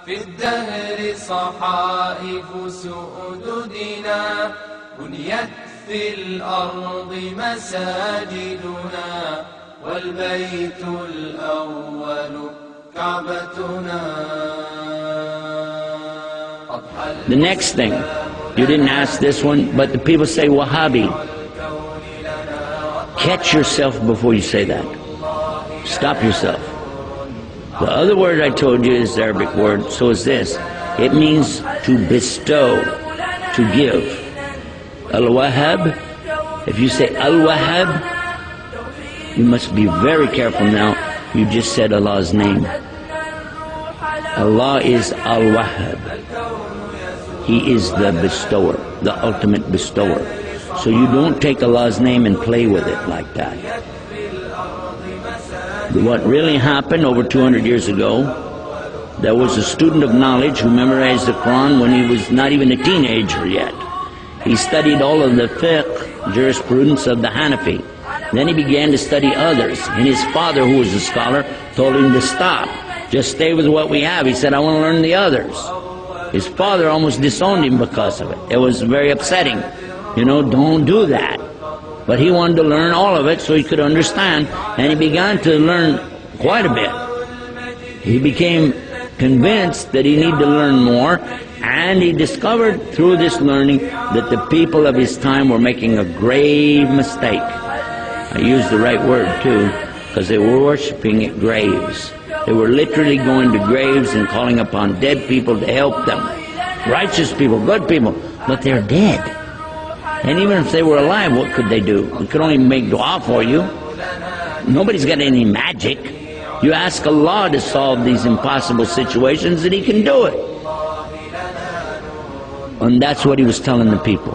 في الدهر صحائف سؤددنا بنيت في الأرض مساجدنا والبيت الأول كعبتنا. The next thing, you didn't ask this one, but the people say Wahhabi. Catch yourself before you say that. Stop yourself. The other word I told you is the Arabic word, so is this. It means to bestow, to give. Al-Wahhab, if you say Al-Wahhab, you must be very careful now. You just said Allah's name. Allah is Al-Wahhab. He is the bestower, the ultimate bestower. So you don't take Allah's name and play with it like that. What really happened over 200 years ago, there was a student of knowledge who memorized the Quran when he was not even a teenager yet. He studied all of the fiqh, jurisprudence of the Hanafi. Then he began to study others, and his father, who was a scholar, told him to stop. Just stay with what we have. He said, I want to learn the others. His father almost disowned him because of it. It was very upsetting. You know, don't do that. But he wanted to learn all of it so he could understand, and he began to learn quite a bit. He became convinced that he needed to learn more, and he discovered through this learning that the people of his time were making a grave mistake. I used the right word too, because they were worshiping at graves. They were literally going to graves and calling upon dead people to help them. Righteous people, good people, but they're dead. And even if they were alive, what could they do? They could only make dua for you. Nobody's got any magic. You ask Allah to solve these impossible situations and He can do it. And that's what He was telling the people.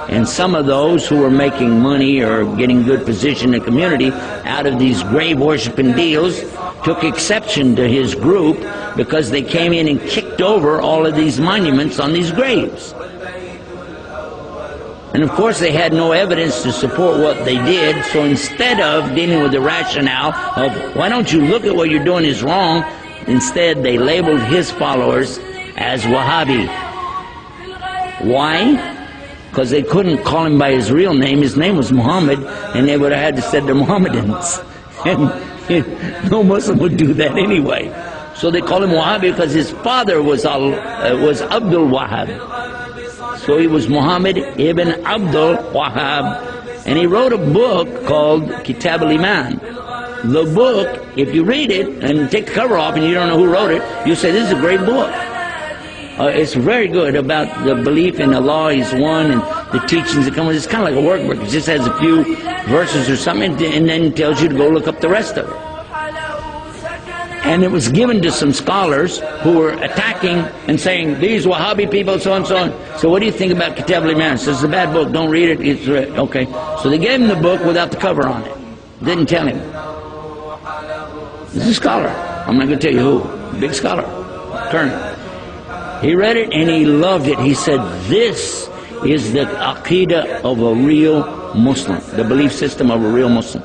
And some of those who were making money or getting good position in the community out of these grave worshiping deals took exception to His group because they came in and kicked over all of these monuments on these graves. And of course they had no evidence to support what they did, so instead of dealing with the rationale of, why don't you look at what you're doing is wrong, instead they labeled his followers as Wahhabi. Why? Because they couldn't call him by his real name. His name was Muhammad, and they would have had to say they're Mohammedans. And no Muslim would do that anyway. So they called him Wahhabi because his father was Abdul Wahhab. So he was Muhammad ibn Abdul Wahhab, and he wrote a book called Kitab al-Iman. The book, if you read it and take the cover off and you don't know who wrote it, you say, this is a great book. It's very good about the belief in Allah is one and the teachings that come with it. It's kind of like a workbook. It just has a few verses or something and then tells you to go look up the rest of it. And it was given to some scholars who were attacking and saying, these Wahhabi people, so and so on. So what do you think about Kitab al-Iman? So it's a bad book, don't read it. It's okay. So they gave him the book without the cover on it. Didn't tell him. This is a scholar. I'm not going to tell you who. Big scholar. Colonel. He read it and he loved it. He said, this is the aqidah of a real Muslim, the belief system of a real Muslim.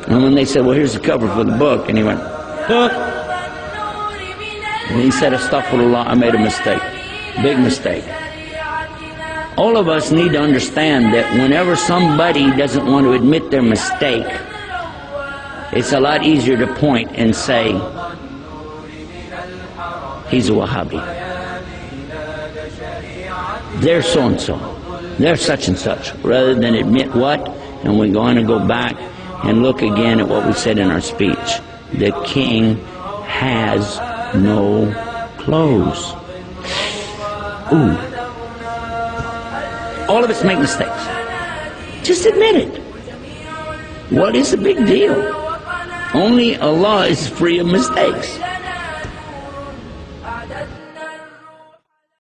And when they said, well, here's the cover for the book, and he went, huh? And he said, astaghfirullah, I made a mistake. Big mistake. All of us need to understand that whenever somebody doesn't want to admit their mistake, it's a lot easier to point and say, he's a Wahhabi. They're so-and-so. They're such and such. Rather than admit what, and we're going to go back and look again at what we said in our speech. The king has no clothes. Ooh. All of us make mistakes. Just admit it. What is the big deal? Only Allah is free of mistakes.